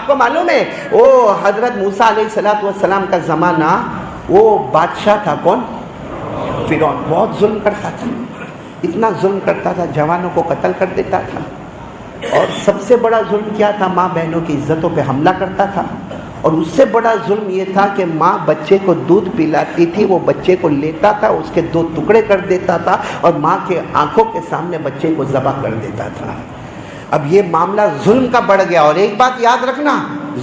کو معلوم ہے وہ حضرت موسیٰ علیہ السلام کا زمانہ وہ بادشاہ تھا کون؟ فرعون. بہت ظلم کرتا تھا, اتنا ظلم کرتا تھا, جوانوں کو قتل کر دیتا تھا. اور سب سے بڑا ظلم کیا تھا؟ ماں بہنوں کی عزتوں پہ حملہ کرتا تھا. اور اس سے بڑا ظلم یہ تھا کہ ماں بچے کو دودھ پلاتی تھی, وہ بچے کو لیتا تھا, اس کے 2 ٹکڑے کر دیتا تھا اور ماں کے آنکھوں کے سامنے بچے کو ذبح کر دیتا تھا. اب یہ معاملہ ظلم کا بڑھ گیا. اور ایک بات یاد رکھنا,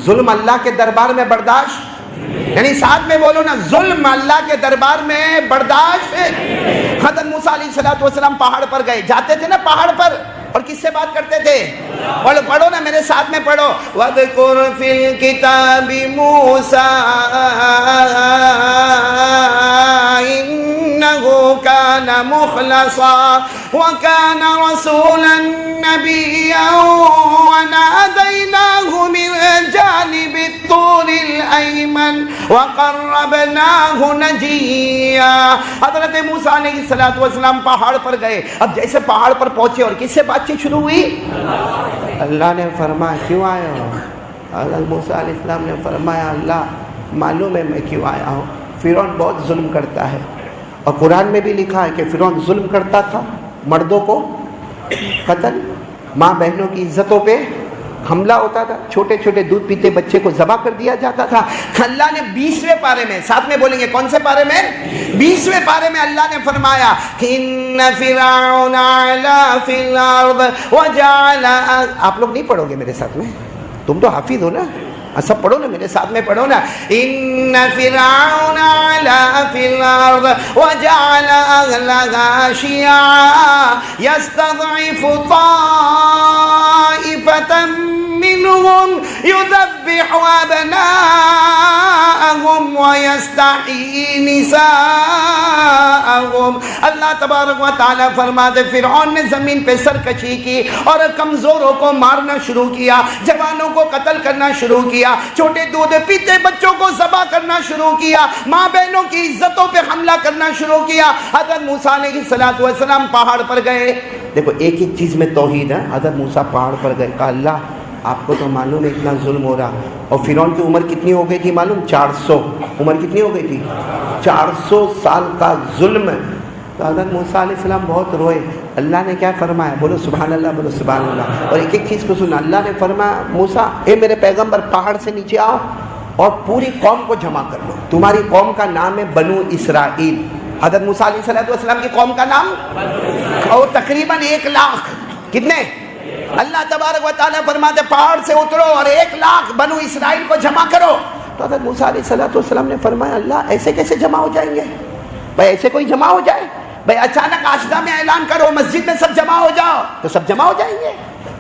ظلم اللہ کے دربار میں برداشت, یعنی ساتھ میں بولو نا, ظلم اللہ کے دربار میں برداشت. حضرت موسیٰ علیہ السلام پہاڑ پر گئے, جاتے تھے نا پہاڑ پر, اور کس سے بات کرتے تھے؟ پڑھو نا میرے ساتھ میں پڑھو, وَاذْكُرْ فِي الْكِتَابِ مُوسَىٰ إِنَّهُ كَانَ مُخْلَصًا وَكَانَ رَسُولًا نَبِيًّا وَنَادَيْنَاهُ مِنْ جَانِبِ الطُّورِ الْأَيْمَنِ وَقَرَّبْنَاهُ نَجِيًّا. حضرت موسیٰ علیہ السلام پہاڑ پر گئے. اب جیسے پہاڑ پر پہنچے اور کس سے بات چیت شروع ہوئی؟ اللہ نے فرمایا کیوں آئے ہو؟ حضرت موسیٰ علیہ السلام نے فرمایا اللہ معلوم ہے میں کیوں آیا ہوں, فرعون بہت ظلم کرتا ہے. اور قرآن میں بھی لکھا ہے کہ فرعون ظلم کرتا تھا, مردوں کو قتل, ماں بہنوں کی عزتوں پہ حملہ ہوتا تھا, چھوٹے چھوٹے دودھ پیتے بچے کو ذبح کر دیا جاتا تھا. اللہ نے 20ویں پارے میں, ساتھ میں بولیں گے کون سے پارے میں؟ 20ویں پارے میں اللہ نے فرمایا ان فرعون علا فی الارض وجعل. آپ لوگ نہیں پڑھو گے میرے ساتھ میں, تم تو حافظ ہو نا, سب پڑھو نا میرے ساتھ میں, پڑھو نا. ان فرعون علا فی الارض وجعل اهلها شیعا یستضعف طائفة منهم يذبح أبناءهم ويستحيي نساءهم. اللہ تبارک و تعالیٰ فرماتے فرعون نے زمین پہ سرکشی کی اور کمزوروں کو مارنا شروع کیا, جوانوں کو قتل کرنا شروع کیا, چھوٹے دودھ پیتے بچوں کو ذبح کرنا شروع کیا, ماں بہنوں کی عزتوں پہ حملہ کرنا شروع کیا. حضرت موسیٰ علیہ السلام پہاڑ پر گئے. دیکھو ایک ایک چیز میں توحید ہے. حضرت موسیٰ پہاڑ پر گئے, کہا اللہ آپ کو تو معلوم ہے اتنا ظلم ہو رہا. اور فرعون کی عمر کتنی ہو گئی تھی معلوم؟ 400. عمر کتنی ہو گئی تھی؟ 400 سال کا ظلم. تو حضرت موسیٰ علیہ السلام بہت روئے. اللہ نے کیا فرمایا؟ بولو سبحان اللہ, بولو سبحان اللہ. اور ایک ایک چیز کو سنا. اللہ نے فرمایا موسیٰ اے میرے پیغمبر پہاڑ سے نیچے آؤ اور پوری قوم کو جمع کر لو. تمہاری قوم کا نام ہے بنو اسرائیل. حضرت موسیٰ علیہ السلام کی قوم کا نام, اور تقریباً 1 لاکھ. کتنے؟ اللہ تبارک و تعالیٰ فرماتے پہاڑ سے اترو اور 1 لاکھ بنو اسرائیل کو جمع کرو. تو حضرت موسیٰ علیہ السلام نے فرمایا اللہ ایسے کیسے جمع ہو جائیں گے بھائی؟ ایسے کوئی جمع ہو جائے بھائی؟ اچانک آشدہ میں اعلان کرو مسجد میں سب جمع ہو جاؤ, تو سب جمع ہو جائیں گے؟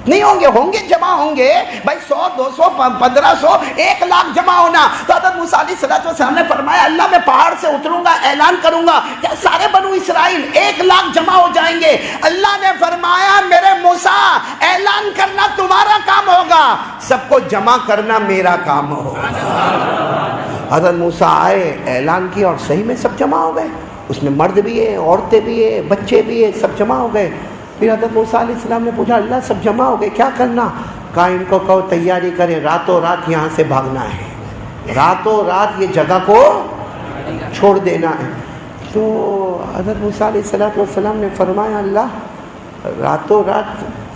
نہیں ہوں گے, ہوں گے جمع ہوں گے بھائی. 100 200 1500 1 لاکھ جمع ہونا. تو حضرت موسیٰ علیہ السلام نے فرمایا اللہ میں پہاڑ سے اتروں گا, اعلان کروں گا, کیا سارے بنو اسرائیل 1 لاکھ جمع ہو جائیں گے؟ اللہ نے فرمایا میرے موسیٰ اعلان کرنا تمہارا کام ہوگا, سب کو جمع کرنا میرا کام ہوگا. حضرت موسیٰ آئے, اعلان کیا اور صحیح میں سب جمع ہو گئے. اس میں مرد بھی ہے, عورتیں بھی ہے, بچے بھی ہے, سب جمع ہو گئے. پھر حضرت موسیٰ علیہ السلام نے پوچھا اللہ سب جمع ہو گئے کیا کرنا؟ کہا ان کو کہو تیاری کرے, راتوں رات یہاں سے بھاگنا ہے, راتوں رات یہ جگہ کو چھوڑ دینا ہے. تو حضرت موسیٰ علیہ السلام نے فرمایا اللہ راتوں رات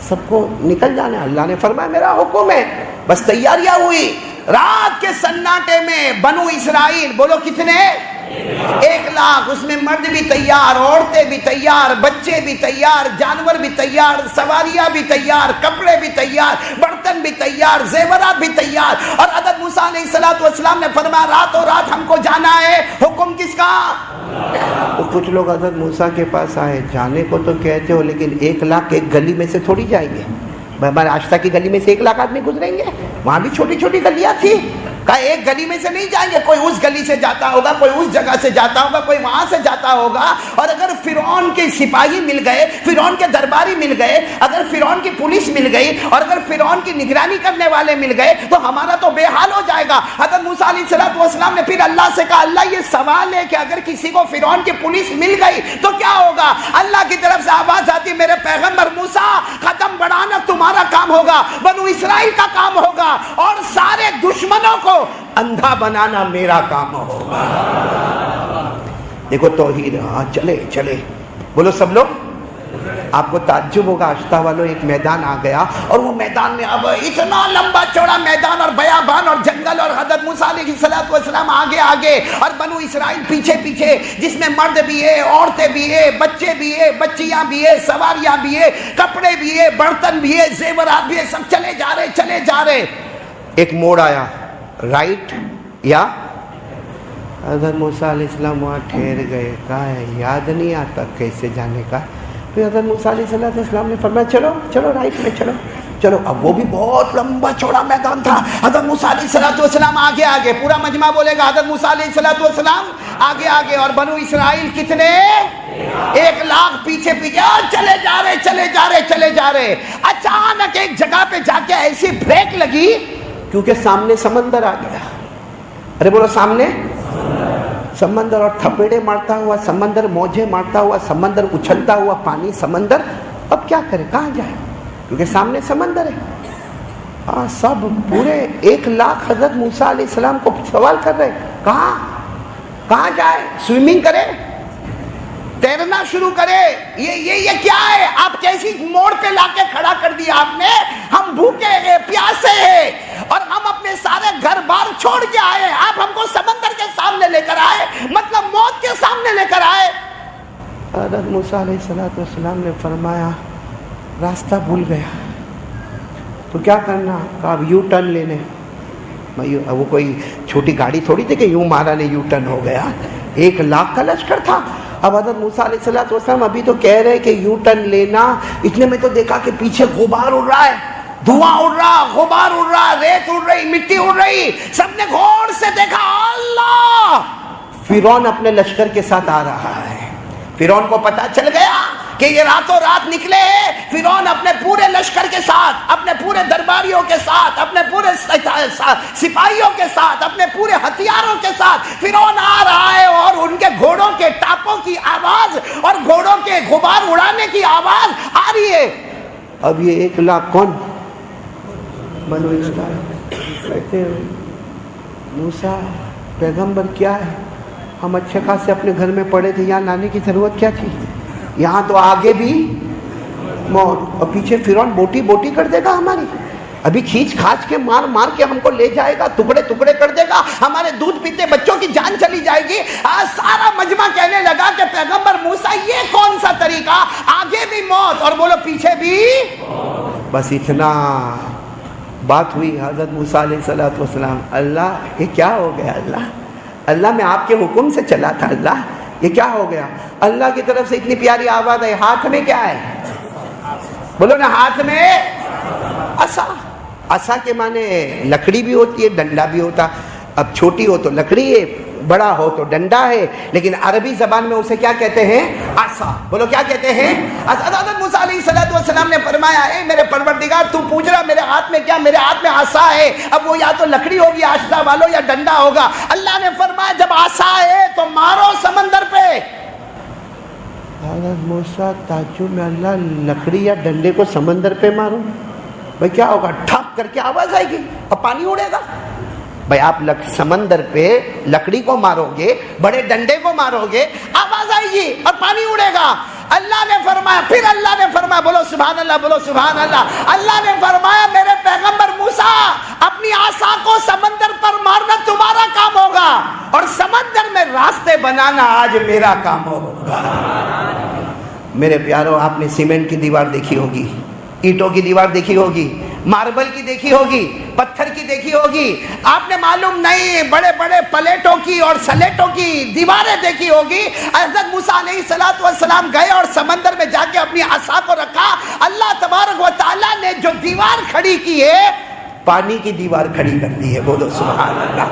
سب کو نکل جانا ہے. اللہ نے فرمایا میرا حکم ہے. بس تیاریاں ہوئی. رات کے سناٹے میں بنو اسرائیل, بولو کتنے؟ 1 لاکھ. اس میں مرد بھی تیار, عورتیں بھی تیار, بچے بھی تیار, جانور بھی تیار, سواریاں بھی تیار, کپڑے بھی تیار, برتن بھی تیار, زیورات بھی تیار. اور حضرت موسیٰ علیہ السلام نے فرمایا راتوں رات ہم کو جانا ہے. حکم کس کا؟ تو کچھ لوگ حضرت موسیٰ کے پاس آئے, جانے کو تو کہتے ہو لیکن 1 لاکھ ایک گلی میں سے تھوڑی جائیں گے. ہمارے آشتا کی گلی میں سے 1 لاکھ آدمی گزریں گے؟ وہاں بھی چھوٹی چھوٹی گلیاں تھی. کہا ایک گلی میں سے نہیں جائیں گے, کوئی اس گلی سے جاتا ہوگا, کوئی اس جگہ سے جاتا ہوگا, کوئی وہاں سے جاتا ہوگا. اور اگر فرعون کے سپاہی مل گئے, فرعون کے درباری مل گئے, اگر فرعون کی پولیس مل گئی, اور اگر فرعون کی نگرانی کرنے والے مل گئے تو ہمارا تو بے حال ہو جائے گا. حضرت موسیٰ علیہ السلام نے پھر اللہ سے کہا, اللہ یہ سوال ہے کہ اگر کسی کو فرعون کی پولیس مل گئی تو کیا ہوگا؟ اللہ کی طرف سے آواز آتی, میرے پیغمبر موسیٰ, قدم بڑھانا تمہارا کام ہوگا, بنو اسرائیل کا کام ہوگا, اور سارے دشمنوں کو اندھا بنانا میرا کام ہوگا. دیکھو توحید. ہاں چلے چلے, بولو سب لوگ. آپ کو تعجب ہوگا اشتا والوں, ایک میدان آ گیا, اور وہ میدان میں اب اتنا لمبا چوڑا میدان اور بیابان اور جنگل, اور حضرت موسیٰ علیہ السلام آگے آگے اور بنو اسرائیل پیچھے پیچھے, جس میں مرد بھی ہے, عورتیں بھی ہے, بچے بھی ہے, بچیاں بھی ہے, سواریاں بھی ہے, کپڑے بھی ہے, برتن بھی ہے, زیورات بھی ہے, سب چلے جا رہے چلے جا رہے. ایک موڑ آیا, رائٹ یا حضرت موسیٰ علیہ السلام وہاں ٹھہر گئے. کہا ہے یاد نہیں آتا کیسے جانے کا. پھر حضرت موسیٰ علیہ السلام نے فرمایا چلو چلو رائٹ میں چلو چلو. اب وہ بھی بہت لمبا چوڑا میدان تھا. حضرت موسیٰ علیہ السلام آگے آگے, پورا مجمع بولے گا حضرت موسیٰ علیہ السلام آگے آگے, اور بنو اسرائیل کتنے؟ 1,00,000 پیچھے پیچھے, چلے جا رہے چلے جا رہے چلے جا رہے. اچانک ایک جگہ پہ جا کے ایسی بریک لگی کیونکہ سامنے سمندر آ گیا. ارے بولو سامنے سمندر, اور تھپیڑے مارتا ہوا سمندر, موجیں مارتا ہوا سمندر, اچھلتا ہوا پانی سمندر. اب کیا کرے, کہاں جائے, کیونکہ سامنے سمندر ہے. ہاں سب پورے 1,00,000 حضرت موسیٰ علیہ السلام کو سوال کر رہے, کہاں جائے, سوئمنگ کرے, تیرنا شروع کرے, یہ کیا ہے, آپ کیسی موڑ پہ لا کے کھڑا کر دیا آپ نے. ہم بھوکے ہیں, پیاسے ہیں, اور ہم اپنے سارے گھر بار چھوڑ کے آئے, آپ ہم کو سمندر کے سامنے لے کر آئے, مطلب موت کے سامنے لے کر آئے. حضرت موسیٰ علیہ السلام نے فرمایا راستہ بھول گیا تو کیا کرنا. کہا اب یو ٹرن لینے. وہ کوئی چھوٹی گاڑی تھوڑی تھی کہ یوں مارا نے یو ٹرن ہو گیا, 1,00,000 کا لشکر تھا. اب حضرت موسیٰ علیہ السلام ابھی تو کہہ رہے کہ یو ٹرن لینا, اتنے میں تو دیکھا کہ پیچھے غبار اڑ رہا ہے, دھواں اڑ رہا, غبار اڑ رہا, ریت اڑ رہی, مٹی اڑ رہی. سب نے غور سے دیکھا, اللہ, فرعون اپنے لشکر کے ساتھ آ رہا ہے. فرعون کو پتا چل گیا کہ یہ راتوں رات نکلے ہیں. فرعون اپنے پورے لشکر کے ساتھ, اپنے پورے درباریوں کے ساتھ, اپنے پورے سپاہیوں کے ساتھ, اپنے پورے ہتھیاروں کے ساتھ فرعون آ رہا ہے, اور ان کے گھوڑوں کے ٹاپوں کی آواز اور گھوڑوں کے غبار اڑانے کی آواز آ رہی ہے. اب یہ 1,00,000 کون؟ بنو اسرائیل. کہتے ہیں موسیٰ پیغمبر کیا ہے, ہم اچھے خاصے اپنے گھر میں پڑے تھے, یہاں لانے کی ضرورت کیا تھی, یہاں تو آگے بھی موت اور پیچھے فرعون بوٹی بوٹی کر دے گا ہماری. ابھی کھینچ کھانچ کے مار مار کے ہم کو لے جائے گا, ٹکڑے ٹکڑے کر دے گا, ہمارے دودھ پیتے بچوں کی جان چلی جائے گی. سارا مجمع کہنے لگا کہ پیغمبر موسیٰ یہ کون سا طریقہ, آگے بھی موت اور بولو پیچھے بھی. بس اتنا بات ہوئی. حضرت موسیٰ علیہ السلام, اللہ یہ کیا ہو گیا, اللہ میں آپ کے حکم سے چلا تھا, اللہ یہ کیا ہو گیا. اللہ کی طرف سے اتنی پیاری آواز ہے, ہاتھ میں کیا ہے, بولو نا, ہاتھ میں عصا. عصا کے معنی لکڑی بھی ہوتی ہے, ڈنڈا بھی ہوتا. اب چھوٹی ہو تو لکڑی ہے, بڑا ہو تو ڈنڈا ہے, لیکن عربی زبان میں اسے کیا کہتے ہیں, عصا. بولو کیا کہتے ہیں, حضرت موسیٰ علیہ السلام نے فرمایا, اے میرے پروردگار, تو پوچھ رہا میرے ہاتھ میں کیا, میرے ہاتھ میں عصا ہے. اب وہ یا تو لکڑی ہوگی آشنا والو, یا ڈنڈا ہوگا. اللہ نے فرمایا جب عصا ہے تو مارو سمندر پہ. حضرت موسیٰ تعجب میں, اللہ لکڑی یا ڈنڈے کو سمندر پہ ماروں, بھائی کیا ہوگا, ٹھپ کر کے آواز آئے گی اور پانی اڑے گا. بھائی آپ سمندر پہ لکڑی کو مارو گے, بڑے ڈنڈے کو مارو گے, آواز آئے گی اور پانی اڑے گا. اللہ نے فرمایا, پھر اللہ نے فرمایا, بولو سبحان اللہ, بولو سبحان اللہ. اللہ نے فرمایا میرے پیغمبر موسیٰ, اپنی عصا کو سمندر پر مارنا تمہارا کام ہوگا, اور سمندر میں راستے بنانا آج میرا کام ہوگا. میرے پیارو, آپ نے سیمنٹ کی دیوار دیکھی ہوگی, اینٹوں کی دیوار دیکھی ہوگی, ماربل کی دیکھی ہوگی, پتھر کی دیکھی ہوگی. آپ نے معلوم نہیں بڑے بڑے پلیٹوں کی اور سلیٹوں کی دیواریں دیکھی ہوگی. حضرت موسیٰ علیہ السلام گئے اور سمندر میں جا کے اپنی عصا کو رکھا. اللہ تبارک و تعالیٰ نے جو دیوار کھڑی کی ہے, پانی کی دیوار کھڑی کر دی ہے. بولو سبحان اللہ.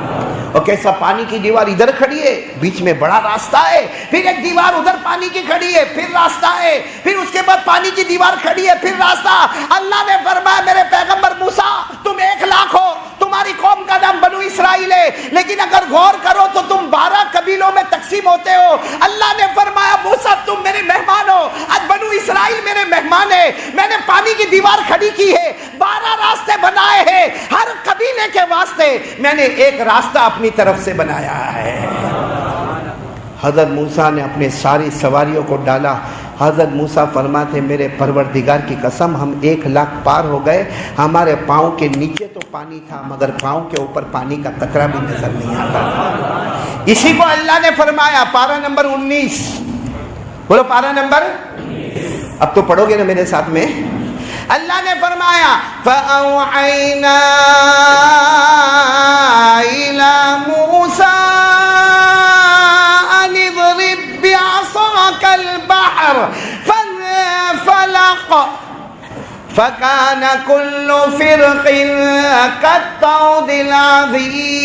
اور کیسا پانی کی دیوار ادھر کھڑی ہے, بیچ میں بڑا راستہ ہے, پھر ایک دیوار ادھر پانی کی کھڑی ہے, پھر راستہ ہے, پھر اس کے بعد پانی کی دیوار کھڑی ہے, پھر راستہ. اللہ نے فرمایا میرے پیغمبر موسیٰ تم 1,00,000 ہو, تمہاری قوم کا نام بنو اسرائیل ہے, لیکن اگر غور کرو تو تم 12 قبیلوں میں تقسیم ہوتے ہو. اللہ نے فرمایا موسیٰ تم میرے مہمان ہو, آج بنو اسرائیل میرے مہمان ہے. میں نے پانی کی دیوار کھڑی کی ہے, 12 راستے بنائے ہیں, ہر قبیلے کے واسطے میں نے ایک راستہ اپنی طرف سے بنایا ہے. حضرت موسیٰ نے اپنے ساری سواریوں کو ڈالا. حضرت موسیٰ فرماتے میرے پروردگار کی قسم ہم 1,00,000 پار ہو گئے, ہمارے پاؤں کے نیچے تو پانی تھا مگر پاؤں کے اوپر پانی کا قطرہ بھی نظر نہیں آتا تھا. اسی کو اللہ نے فرمایا پارہ نمبر 19, بولو پارہ نمبر, اب تو پڑھو گے نا میرے ساتھ میں. اللہ نے فرمایا فَأَوْحَيْنَا إِلَى مُوسَىٰ أَنِ اضْرِب بِّعَصَاكَ الْبَحْرَ فَانفَلَقَ فَكَانَ كُلُّ فِرْقٍ كَالطَّوْدِ الْعَظِيمِ.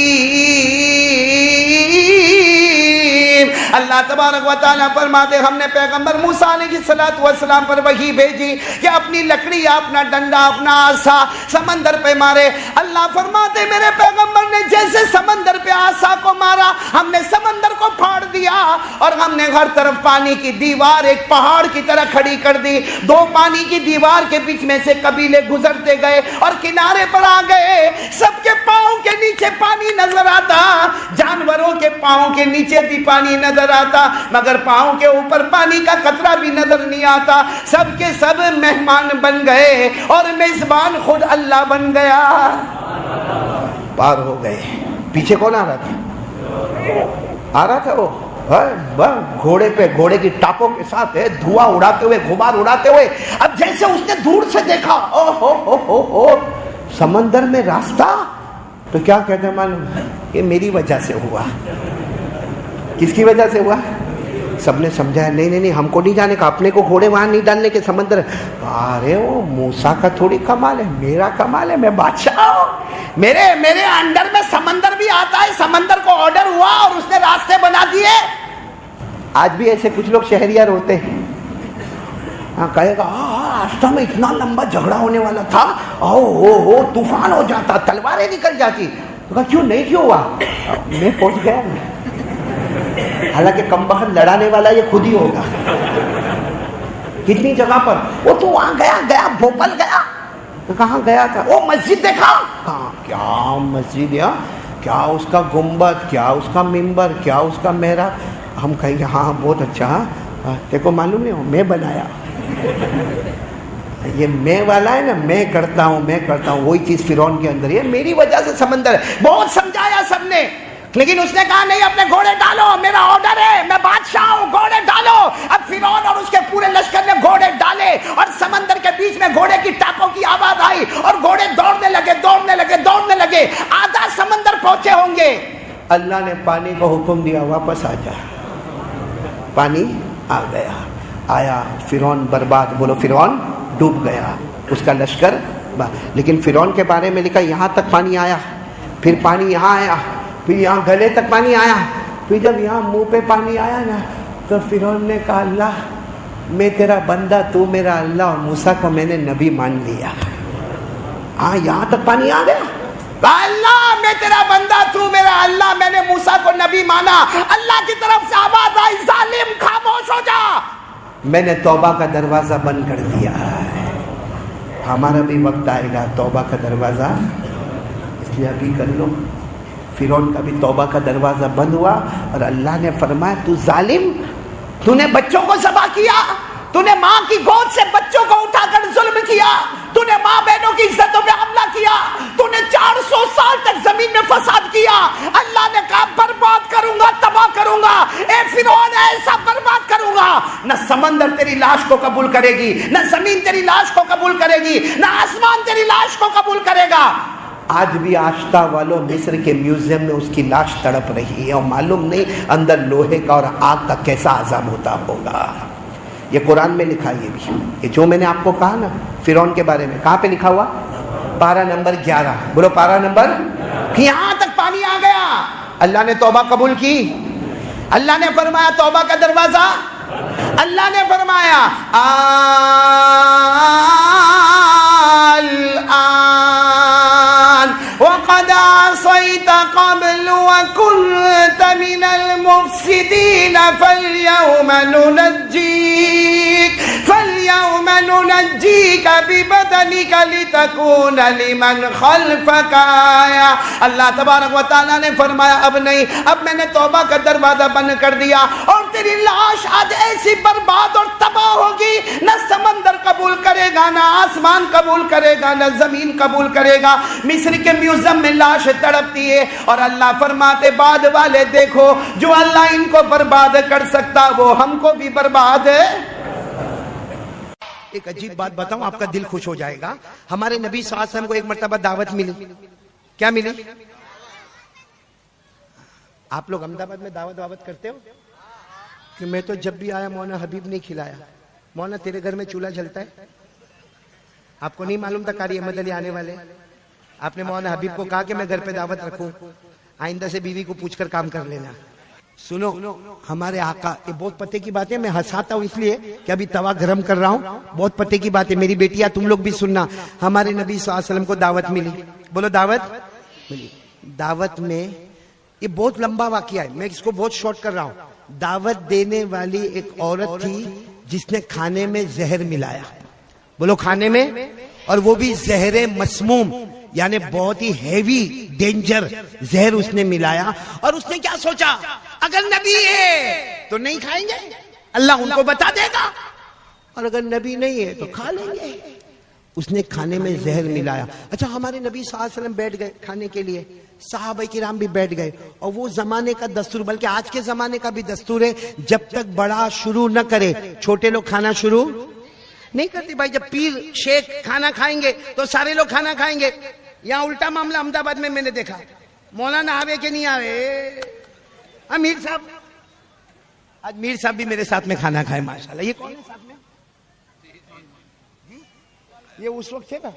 اللہ تبارک و تعالیٰ فرماتے ہم نے پیغمبر موسیٰ علیہ السلام پر وحی بھیجی کہ اپنی لکڑی, اپنا ڈنڈا, اپنا عصا سمندر پہ مارے. اللہ فرماتے میرے پیغمبر نے جیسے سمندر پہ عصا کو مارا ہم نے سمندر کو پھاڑ دیا اور ہم نے ہر طرف پانی کی دیوار ایک پہاڑ کی طرح کھڑی کر دی. 2 پانی کی دیوار کے بیچ میں سے قبیلے گزرتے گئے اور کنارے پر آ گئے. سب کے پاؤں کے نیچے پانی نظر آتا, جانوروں کے پاؤں کے نیچے بھی پانی نظر آتا مگر پاؤں کے اوپر پانی کا قطرہ بھی نظر نہیں آتا. سب کے سب مہمان بن گئے اور میزبان خود اللہ بن گیا. پار ہو گئے. پیچھے کون آ رہا تھا؟ آ رہا تھا وہ گھوڑے پہ, گھوڑے کی ٹاپوں کے ساتھ ہے, دھواں اڑاتے ہوئے, غبار اڑاتے ہوئے. اب جیسے اس نے دور سے دیکھا او ہو سمندر میں راستہ, تو کیا کہتے ہیں معلوم, یہ میری وجہ سے ہوا. کس کی وجہ سے ہوا؟ سب نے سمجھا نہیں ہم کو نہیں جانے کا, اپنے کو گھوڑے وہاں نہیں ڈالنے کے سمندر. ارے وہ موسیٰ کا تھوڑی کمال ہے, میرا کمال ہے, میں بادشاہ ہوں, میرے انڈر میں سمندر بھی آتا ہے. سمندر کو آرڈر ہوا اور اس نے راستے بنا دیے. آج بھی ایسے کچھ لوگ شہریار ہوتے ہیں, کہے گا راستہ میں اتنا لمبا جھگڑا ہونے والا تھا, طوفان ہو جاتا, تلواریں نکل جاتی. تو کہا کیوں نہیں, کیوں ہوا؟ میں پہنچ گیا. حالانکہ کم بخت لڑانے والا یہ خود ہی ہوگا. کتنی جگہ پر وہ تو وہاں گیا بھوپال گیا. کہاں گیا تھا؟ وہ مسجد دیکھا. کہاں, کیا مسجد ہے, کیا اس کا گنبد, کیا اس کا ممبر, کیا اس کا محراب. ہم کہیں گے ہاں بہت اچھا, دیکھو معلوم نہیں ہو میں بنایا. یہ میں والا ہے نا, میں کرتا ہوں, وہی چیز فرعون کے اندر ہے, میری وجہ سے سمندر. بہت سمجھایا سب نے, لیکن اس نے کہا نہیں اپنے گھوڑے ڈالو, میرا آرڈر ہے, میں بادشاہ ہوں, گھوڑے ڈالو. اب فرعون اور اس کے پورے لشکر نے گھوڑے ڈالے اور سمندر کے بیچ میں گھوڑے کی ٹاپوں کی آواز آئی اور گھوڑے دوڑنے لگے. آدھا سمندر پہنچے ہوں گے. اللہ نے پانی کو حکم دیا واپس آ جا. پانی آ گیا, آیا. فرعون برباد, بولو فرعون ڈوب گیا, اس کا لشکر. لیکن فرعون کے بارے میں لکھا یہاں تک پانی آیا, پھر پانی یہاں آیا, پھر یہاں گلے تک پانی آیا, پھر جب یہاں منہ پہ پانی آیا نا تو فرعون نے کہا اللہ میں تیرا بندہ, تو میرا اللہ, اور موسیٰ کو میں نے نبی مان لیا. ہاں یہاں تک پانی آ گیا. کہا اللہ میں تیرا بندہ, تو میرا اللہ, میں نے موسیٰ کو نبی مانا. اللہ کی طرف سے آواز آئی ظالم خاموش ہو جا, میں نے توبہ کا دروازہ بند کر دیا ہے. ہمارا بھی وقت آئے گا توبہ کا دروازہ, اس لیے ابھی کر لو. فرعون کا بھی توبہ کا دروازہ بند ہوا اور اللہ نے فرمایا تو ظالم, تو نے بچوں کو ذبح کیا, تو نے ماں کی گود سے بچوں کو اٹھا کر ظلم کیا, تو نے ماں بہنوں کی عزتوں پہ حملہ کیا, تو نے 400 سال تک زمین میں فساد کیا. اللہ نے کہا برباد کروں گا, تباہ کروں گا. اے فرعون ایسا برباد کروں گا, نہ سمندر تیری لاش کو قبول کرے گی, نہ زمین تیری لاش کو قبول کرے گی, نہ آسمان تیری لاش کو قبول کرے گا. آج بھی آشتا والوں مصر کے میوزیم میں اس کی لاش تڑپ رہی ہے اور معلوم نہیں اندر لوہے کا اور آگ کا کیسا عذاب ہوتا ہوگا. یہ قرآن میں لکھا, یہ بھی یہ جو میں نے آپ کو کہا نا فرعون کے بارے میں, کہاں پہ لکھا ہوا؟ پارہ نمبر 11، بولو پارہ نمبر، یہاں تک پانی آ گیا. اللہ نے توبہ قبول کی. اللہ نے فرمایا توبہ کا دروازہ، اللہ نے فرمایا الآن وقد عصيت قبل وكنت من المفسدين فاليوم ننجيك ببدنك لتكون لمن خلفك آية. اللہ تبارک و تعالیٰ نے فرمایا اب نہیں، اب میں نے توبہ کا دروازہ بند کر دیا اور تیری لاش آج ایسی برباد اور تباہ ہوگی، نہ سمندر قبول کرے گا، نہ آسمان قبول کرے گا، نہ زمین قبول کرے گا. مصر کے میوزیم میں لاش تڑپتی ہے اور اللہ فرماتے بعد والے دیکھو، جو اللہ ان کو برباد کر سکتا وہ ہم کو بھی برباد ہے. ایک عجیب بات بتاؤں، آپ کا دل خوش ہو جائے گا. ہمارے نبی صلی اللہ علیہ وسلم کو ایک مرتبہ دعوت ملی. کیا ملی؟ آپ لوگ احمد آباد میں دعوت کرتے ہو کہ میں تو جب بھی آیا مولانا حبیب نہیں کھلایا. مولانا تیرے گھر میں چولہا جلتا ہے؟ آپ کو نہیں معلوم تھا قاری احمد علی آنے والے؟ آپ نے مولانا حبیب کو کہا کہ میں گھر پہ دعوت رکھوں، آئندہ سے بیوی کو پوچھ کر کام کر لینا. سنو ہمارے آقا، یہ بہت پتے کی بات ہے، میں ہنساتا ہوں اس لیے کہ ابھی توا گرم کر رہا ہوں، بہت پتے کی بات ہے. میری بیٹیاں تم لوگ بھی سننا، ہمارے نبی صلی اللہ علیہ وسلم کو دعوت ملی. بولو دعوت ملی. دعوت میں یہ بہت لمبا واقعہ ہے، میں اس کو بہت شارٹ کر رہا ہوں. دعوت دینے والی ایک عورت تھی جس نے کھانے میں زہر ملایا. بولو کھانے میں، اور وہ بھی زہر مسموم، یعنی بہت ہی ہیوی ڈینجر زہر اس نے ملایا. اور اس نے کیا سوچا، اگر نبی ہے تو نہیں کھائیں گے، اللہ ان کو بتا دے گا، اور اگر نبی نہیں ہے تو کھا لیں گے. اس نے کھانے میں زہر ملایا. اچھا ہمارے نبی صلی اللہ علیہ وسلم بیٹھ گئے کھانے کے لیے، صحابہ کرام بھی بیٹھ گئے. اور وہ زمانے کا دستور، بلکہ آج کے زمانے کا بھی دستور ہے، جب تک بڑا شروع نہ کرے چھوٹے لوگ کھانا شروع نہیں کرتے. بھائی جب پیر شیخ کھانا کھائیں گے تو سارے لوگ کھانا کھائیں گے. یہاں الٹا معاملہ احمد آباد میں نے دیکھا، مولانا آوے کہ نہیں آوے، امیر صاحب، آج میر صاحب بھی میرے ساتھ میں کھانا کھائے ماشاءاللہ. یہ کون ہے ساتھ میں؟ یہ اس وقت تھے نا،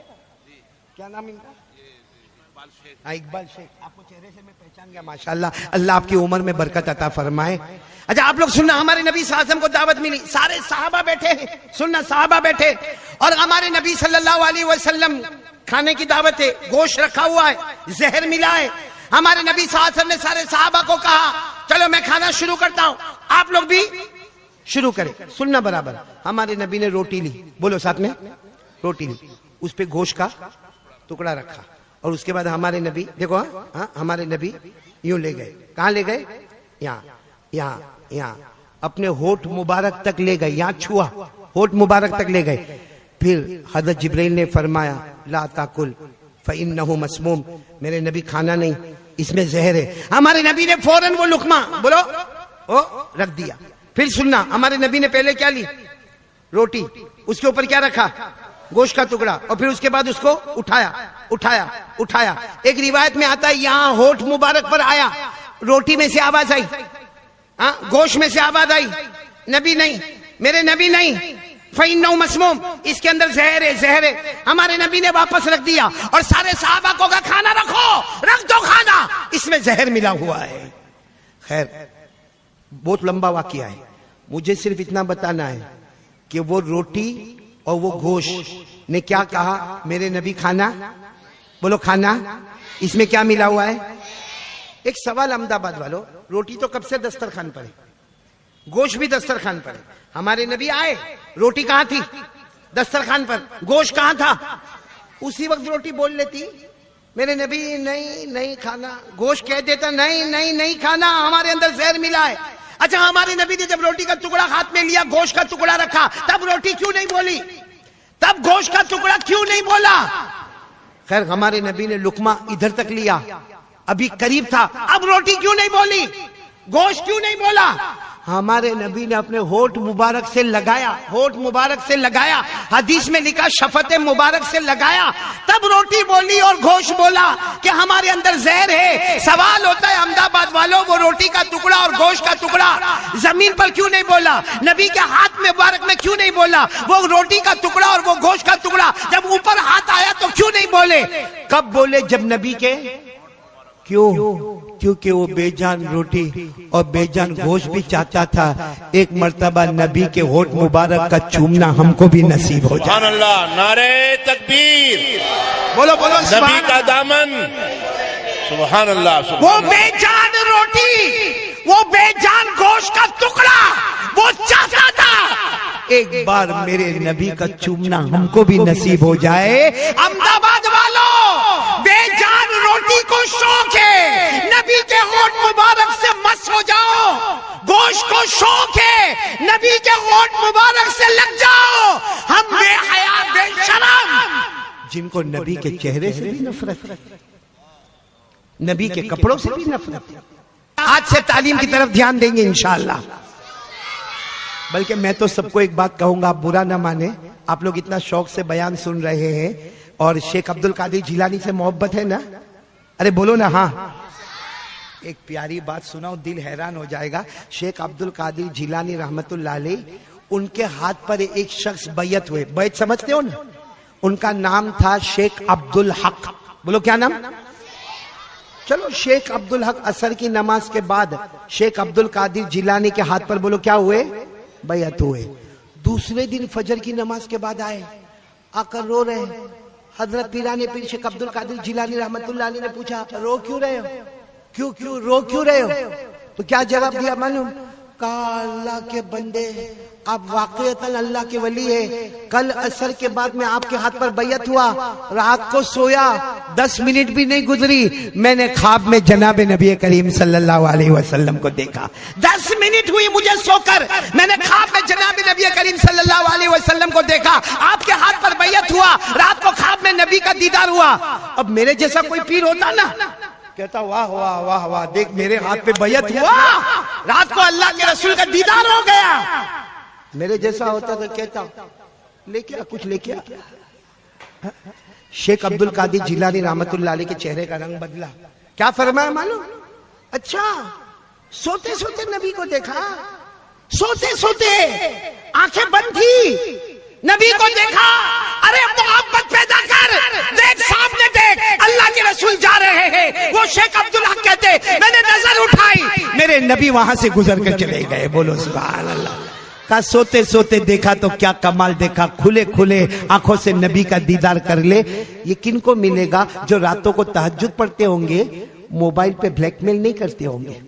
کیا نام ان کا؟ اقبال شیخ. آپ کو چہرے سے میں پہچان گیا ماشاءاللہ. اللہ آپ کی عمر میں برکت عطا فرمائے. اچھا آپ لوگ سننا، ہمارے نبی صلی اللہ علیہ وسلم کو دعوت ملی، سارے صحابہ بیٹھے، سننا صحابہ بیٹھے، اور ہمارے نبی صلی اللہ علیہ وسلم کھانے کی دعوت ہے، گوشت رکھا ہوا ہے، زہر ملا ہے. ہمارے نبی صلی اللہ علیہ وسلم نے سارے صحابہ کو کہا چلو میں کھانا شروع کرتا ہوں، آپ لوگ بھی شروع کریں. سننا برابر. ہمارے نبی نے روٹی لی، بولو ساتھ میں، روٹی لی، اس پہ گوشت کا ٹکڑا رکھا، اور اس کے بعد ہمارے نبی دیکھو، ہاں ہمارے نبی یوں لے گئے. کہاں لے گئے؟ یہاں یہاں یہاں، اپنے ہونٹ مبارک تک لے گئے، یہاں چھوا، ہونٹ مبارک تک لے گئے. پھر حضرت جبرائیل نے فرمایا لا تاکل فإنہ مسموم، میرے نبی کھانا نہیں، اس میں زہر ہے. ہمارے نبی نے فوراً وہ لقمہ بولو رکھ دیا. پھر سننا، ہمارے نبی نے پہلے کیا لی؟ روٹی، اس کے اوپر کیا رکھا؟ گوشت کا ٹکڑا، اور پھر اس کے بعد اس کو اٹھایا اٹھایا اٹھایا. ایک روایت میں آتا ہے یہاں ہونٹ مبارک پر آیا، روٹی میں سے آواز آئی، گوشت میں سے آواز آئی، نبی نہیں، میرے نبی نہیں، فإنہ مسموم، اس کے اندر زہر ہے، زہر ہے. ہمارے نبی نے واپس رکھ دیا اور سارے صحابہ کو کہا کھانا رکھو، رکھ دو کھانا، اس میں زہر ملا ہوا ہے. خیر بہت لمبا واقعہ ہے، مجھے صرف اتنا بتانا ہے کہ وہ روٹی اور وہ گوشت نے کیا کہا؟ میرے نبی کھانا، بولو کھانا، اس میں کیا ملا ہوا ہے؟ ایک سوال احمد آباد والوں، روٹی تو کب سے دسترخوان پر ہے، گوشت بھی دسترخوان پر ہے. ہمارے نبی آئے، روٹی کہاں تھی؟ دسترخوان پر. گوشت کہاں تھا؟ اسی وقت روٹی بول لیتی، میرے نبی نہیں کھانا. گوشت کہہ دیتا نہیں کھانا، ہمارے اندر زہر ملا ہے. اچھا ہمارے نبی نے جب روٹی کا ٹکڑا ہاتھ میں لیا، گوشت کا ٹکڑا رکھا، تب روٹی کیوں نہیں بولی؟ تب گوشت کا ٹکڑا کیوں نہیں بولا؟ خیر ہمارے نبی نے لقمہ ادھر تک لیا، ابھی قریب تھا، اب روٹی کیوں نہیں بولی؟ گوشت کیوں نہیں بولا؟ ہمارے نبی نے اپنے ہونٹ مبارک سے لگایا، ہونٹ مبارک سے لگایا، حدیث میں لکھا شفت مبارک سے لگایا، تب روٹی بولی اور گوشت بولا کہ ہمارے اندر زہر ہے. سوال ہوتا ہے احمد آباد والوں، وہ روٹی روٹی کا ٹکڑا اور گوشت کا ٹکڑا زمین پر کیوں نہیں بولا؟ نبی کے ہاتھ مبارک میں کیوں نہیں بولا؟ وہ روٹی کا ٹکڑا اور وہ گوشت کا ٹکڑا جب اوپر ہاتھ آیا تو کیوں نہیں بولے؟ کب بولے؟ جب نبی کے کیوں؟ کیونکہ وہ بے جان روٹی اور بے جان گوشت بھی چاہتا تھا ایک مرتبہ نبی کے ہونٹ مبارک کا چومنا ہم کو بھی نصیب ہو جائے۔ سبحان اللہ، نعرہ تکبیر، بولو بولو نبی کا دامن، سبحان اللہ۔ وہ بے جان روٹی، وہ بے جان گوشت کا ٹکڑا وہ چاہتا تھا ایک بار میرے نبی کا چومنا ہم کو بھی نصیب ہو جائے۔ احمد آباد والوں، بے جان روٹی کو شوق ہے، نبی کے ہونٹ مبارک سے مس ہو جاؤ۔ گوشت کو شوق ہے، نبی کے ہونٹ مبارک سے لگ جاؤ۔ ہم بے حیا بے شرم جن کو نبی کے چہرے سے بھی نفرت، نبی کے کپڑوں سے بھی نفرت، آج سے تعلیم کی طرف دھیان دیں گے انشاءاللہ۔ بلکہ میں تو سب کو ایک بات کہوں گا، آپ برا نہ مانے، آپ لوگ اتنا شوق سے بیان سن رہے ہیں اور شیخ عبد القادر جیلانی سے محبت ہے نا؟ ارے بولو نا ہاں۔ ایک پیاری بات سناؤ، دل حیران ہو جائے گا۔ شیخ عبد القادر جیلانی رحمت اللہ علیہ، ان کے ہاتھ پر ایک شخص بیعت ہوئے، بیعت سمجھتے ہو نا؟ ان کا نام تھا شیخ عبد الحق۔ بولو کیا نام؟ چلو شیخ عبد الحق عصر کی نماز کے بعد شیخ عبد القادر جیلانی کے ہاتھ پر بولو کیا ہوئے؟ بیعت ہوئے۔ دوسرے دن فجر کی نماز کے بعد آئے، آ کر رو رہے۔ حضرت پیران پیر شیخ عبد القادر جیلانی رحمت اللہ علیہ نے پوچھا رو کیوں رہے ہو؟ کیوں رو کیوں رہے ہو؟ تو کیا جواب دیا معلوم؟ کہا اللہ کے بندے، آپ واقعتاً اللہ کے ولی ہے، کل عصر کے بعد میں آپ کے ہاتھ پر بیعت ہوا، رات کو سویا 10 منٹ بھی نہیں گزری، میں نے خواب میں جناب نبی کریم صلی اللہ علیہ وسلم کو دیکھا۔ 10 منٹ ہوئی مجھے سو کر، میں نے خواب میں جناب نبی کریم صلی اللہ علیہ وسلم کو دیکھا، آپ کے ہاتھ پر بیعت ہوا، رات کو خواب میں نبی کا دیدار ہوا۔ اب میرے جیسا کوئی پیر ہوتا نا، کہتا واہ واہ واہ واہ، دیکھ میرے ہاتھ پہ بیعت ہوا، رات کو اللہ کے رسول کا دیدار ہو گیا۔ میرے جیسا ہوتا تو کہتا لے کے کچھ لے کے۔ شیخ عبد القادر جیلانی رحمت اللہ علیہ کے چہرے کا رنگ بدلا۔ کیا فرمایا معلوم؟ اچھا سوتے سوتے نبی کو دیکھا، سوتے سوتے آنکھیں بند تھی، نبی کو دیکھا، ارے محبت پیدا کر، دیکھ سامنے دیکھ، اللہ کے رسول جا رہے ہیں۔ وہ شیخ عبد الحق کہتے میں نے نظر اٹھائی، میرے نبی وہاں سے گزر کر چلے گئے۔ بولو سبحان اللہ۔ کہا سوتے سوتے دیکھا تو کیا کمال دیکھا، کھلے کھلے آنکھوں سے نبی کا دیدار کر لے۔ یہ کن کو ملے گا؟ جو راتوں کو تہجد پڑھتے ہوں گے، موبائل پہ بلیک میل نہیں کرتے ہوں گے،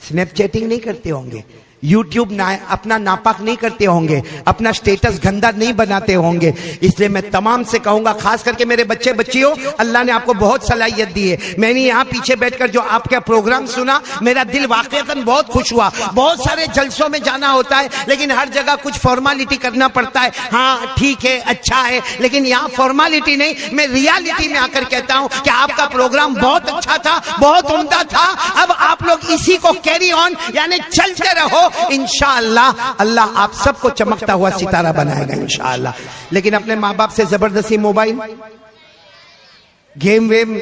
سنیپ چیٹنگ نہیں کرتے ہوں گے، یوٹیوب اپنا ناپاک نہیں کرتے ہوں گے، اپنا سٹیٹس گندا نہیں بناتے ہوں گے۔ اس لیے میں تمام سے کہوں گا، خاص کر کے میرے بچے بچیوں، اللہ نے آپ کو بہت صلاحیت دی ہے۔ میں نے یہاں پیچھے بیٹھ کر جو آپ کا پروگرام سنا، میرا دل واقعتاً بہت خوش ہوا۔ بہت سارے جلسوں میں جانا ہوتا ہے لیکن ہر جگہ کچھ فارمالٹی کرنا پڑتا ہے، ہاں ٹھیک ہے اچھا ہے، لیکن یہاں فارمالٹی نہیں، میں ریالٹی میں آ کر کہتا ہوں کہ آپ کا پروگرام بہت اچھا تھا، بہت عمدہ تھا۔ اب آپ لوگ اسی کو کیری آن، یعنی چلتے رہو، انشاءاللہ اللہ آپ سب کو چمکتا ہوا ستارہ بنائے گا انشاءاللہ۔ لیکن اپنے ماں باپ سے زبردستی موبائل گیم ویم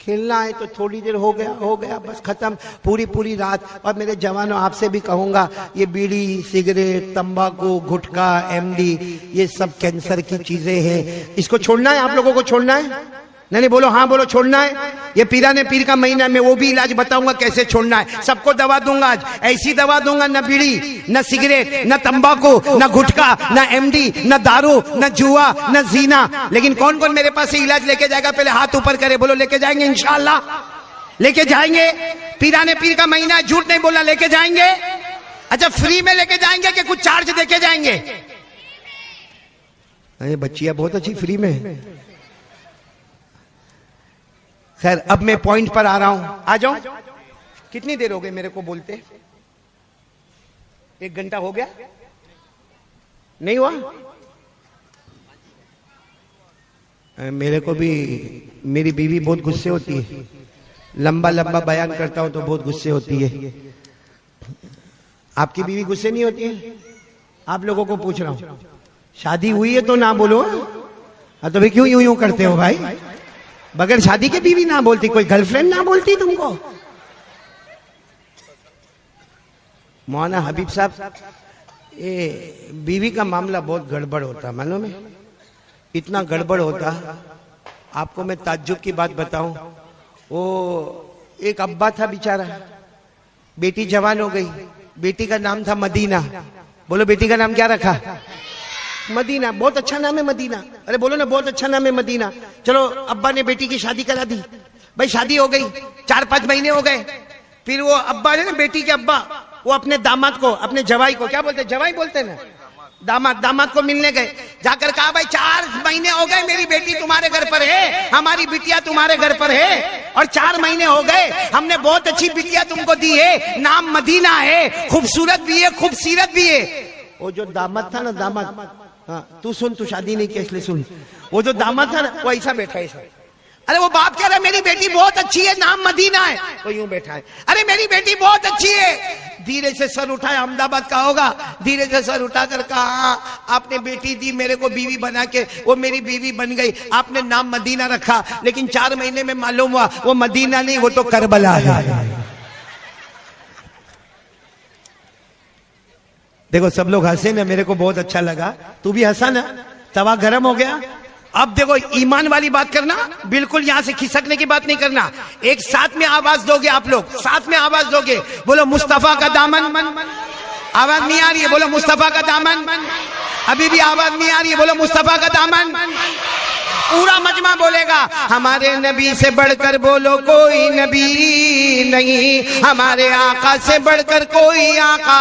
کھیلنا ہے تو تھوڑی دیر ہو گیا بس ختم، پوری رات۔ اور میرے جوانوں آپ سے بھی کہوں گا، یہ بیڑی سگریٹ تمباکو گٹکا ایم ڈی یہ سب کینسر کی چیزیں ہیں، اس کو چھوڑنا ہے، آپ لوگوں کو چھوڑنا ہے؟ نہیں بولو ہاں بولو، چھوڑنا ہے۔ یہ پیرانے پیر کا مہینہ میں وہ بھی علاج بتاؤں گا کیسے چھوڑنا ہے، سب کو دوا دوں گا آج، ایسی دوا دوں گا، نہ بیڑی نہ سگریٹ نہ تمباکو نہ گٹکا نہ ایم ڈی نہ دارو نہ جوا نہ زینا۔ لیکن کون کون میرے پاس سے علاج لے کے جائے گا؟ پہلے ہاتھ اوپر کرے، بولو لے کے جائیں گے انشاءاللہ، لے کے جائیں گے۔ پیرانے پیر کا مہینہ ہے، جھوٹ نہیں بولنا، لے کے جائیں گے۔ اچھا فری میں لے کے جائیں گے کہ کچھ چارج دے کے جائیں گے؟ بچیاں بہت اچھی فری میں۔ خیر اب میں پوائنٹ پر آ رہا ہوں، آ جاؤں۔ کتنی دیر ہو گئی میرے کو بولتے؟ 1 گھنٹہ ہو گیا؟ نہیں ہوا؟ میرے کو بھی میری بیوی بہت غصے ہوتی ہے، لمبا بیان کرتا ہوں تو بہت غصے ہوتی ہے۔ آپ کی بیوی غصے نہیں ہوتی ہے؟ آپ لوگوں کو پوچھ رہا ہوں، شادی ہوئی ہے تو نہ بولو، تو بھی کیوں یوں کرتے ہو بھائی؟ بغیر شادی کے بیوی نہ بولتی، کوئی گرل فرینڈ نہ بولتی تم کو؟ مولانا حبیب صاحب یہ بیوی کا معاملہ بہت گڑبڑ ہوتا، معلوم ہے؟ اتنا گڑبڑ ہوتا، آپ کو میں تعجب کی بات بتاؤں، وہ ایک ابا تھا بیچارہ، بیٹی جوان ہو گئی، بیٹی کا نام تھا مدینہ، بولو بیٹی کا نام کیا رکھا؟ مدینہ، بہت اچھا نام ہے مدینہ، ارے بولو نا بہت اچھا نام ہے مدینہ۔ چلو ابا نے بیٹی کی شادی کرا دی، بھائی شادی ہو گئی، 4-5 مہینے ہو گئے، پھر وہ ابا ہے نا بیٹی کے ابا، وہ اپنے داماد کو، اپنے جوائی کو، کیا بولتے ہیں جوائی بولتے ہیں نا، داماد کو ملنے گئے، جا کر کہا بھائی 4 مہینے ہو گئے میری بیٹی تمہارے گھر پر ہے، ہماری بیٹیا تمہارے گھر پر ہے، اور 4 مہینے ہو گئے ہم نے بہت اچھی بیٹیا تم کو دی ہے، نام مدینہ ہے، خوبصورت بھی ہے خوبصیرت بھی ہے۔ وہ جو داماد تھا نا، داماد، ہاں تو سن، تو شادی نہیں کی اس لیے سن، وہ جو داماد تھا نا وہ ایسا بیٹھا ہے ایسا، ارے وہ باپ کہہ رہا ہے میری بیٹی بہت اچھی ہے، نام مدینہ ہے، وہ یوں بیٹھا ہے، ارے میری بیٹی بہت اچھی ہے، دھیرے سے سر اٹھایا، احمد آباد کا ہوگا، دھیرے سے سر اٹھا کر کہا آپ نے بیٹی دی میرے کو بیوی بنا کے، وہ میری بیوی بن گئی، آپ نے نام مدینہ رکھا، لیکن 4 مہینے میں معلوم ہوا وہ مدینہ نہیں، وہ تو کربلا ہے۔ دیکھو سب لوگ ہنسے نا، میرے کو بہت اچھا لگا، تو بھی ہنسا نا، توا گرم ہو گیا۔ اب دیکھو ایمان والی بات کرنا، بالکل یہاں سے کھسکنے کی بات نہیں کرنا، ایک ساتھ میں آواز دو گے، آپ لوگ ساتھ میں آواز دو گے، بولو مصطفیٰ کا دامن، آواز نہیں آ رہی ہے، بولو مصطفیٰ کا دامن، ابھی بھی آواز نہیں آ رہی ہے، بولو مصطفیٰ کا دامن، پورا مجمع بولے گا ہمارے نبی سے بڑھ کر بولو کوئی نبی نہیں، ہمارے آقا سے بڑھ کر کوئی آقا